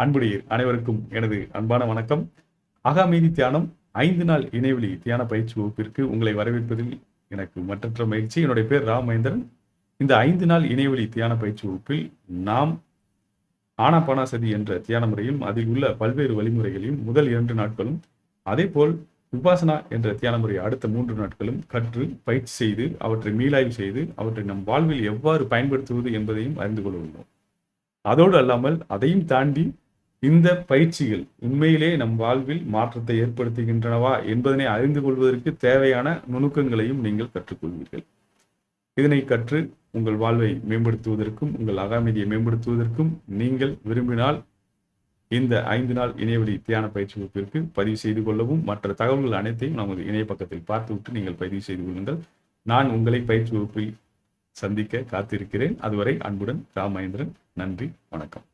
அன்புடையீர் அனைவருக்கும் எனது அன்பான வணக்கம். அகமீதி தியானம் 5 நாள் இணையவழி தியான பயிற்சி வகுப்பிற்கு உங்களை வரவேற்பதில் எனக்கு மற்றற்ற மகிழ்ச்சி. என்னுடைய பேர் ராமேந்திரன். இந்த 5 நாள் இணையவழி தியான பயிற்சி வகுப்பில் நாம் ஆனாபானசதி என்ற தியான முறையும் அதில் உள்ள பல்வேறு வழிமுறைகளையும் முதல் 2 நாட்களும், அதேபோல் விபாசனா என்ற தியான முறை அடுத்த 3 நாட்களும் கற்று பயிற்சி செய்து அவற்றை மீளாய்வு செய்து அவற்றை நம் வாழ்வில் எவ்வாறு பயன்படுத்துவது என்பதையும் அறிந்து கொள்ள உள்ளோம். அதோடு அல்லாமல் அதையும் தாண்டி இந்த பயிற்சிகள் உண்மையிலே நம் வாழ்வில் மாற்றத்தை ஏற்படுத்துகின்றனவா என்பதனை அறிந்து கொள்வதற்கு தேவையான நுணுக்கங்களையும் நீங்கள் கற்றுக்கொள்வீர்கள். இதனை கற்று உங்கள் வாழ்வை மேம்படுத்துவதற்கும் உங்கள் அகமைதியை மேம்படுத்துவதற்கும் நீங்கள் விரும்பினால் இந்த 5 நாள் இணையவழி தியான பயிற்சி வகுப்பிற்கு பதிவு செய்து கொள்ளவும், மற்ற தகவல்கள் அனைத்தையும் நமது இணைய பக்கத்தில் பார்த்துவிட்டு நீங்கள் பதிவு செய்து கொள்ளுங்கள். நான் உங்களை பயிற்சி வகுப்பில் சந்திக்க காத்திருக்கிறேன். அதுவரை அன்புடன் ராமேந்திரன். நன்றி, வணக்கம்.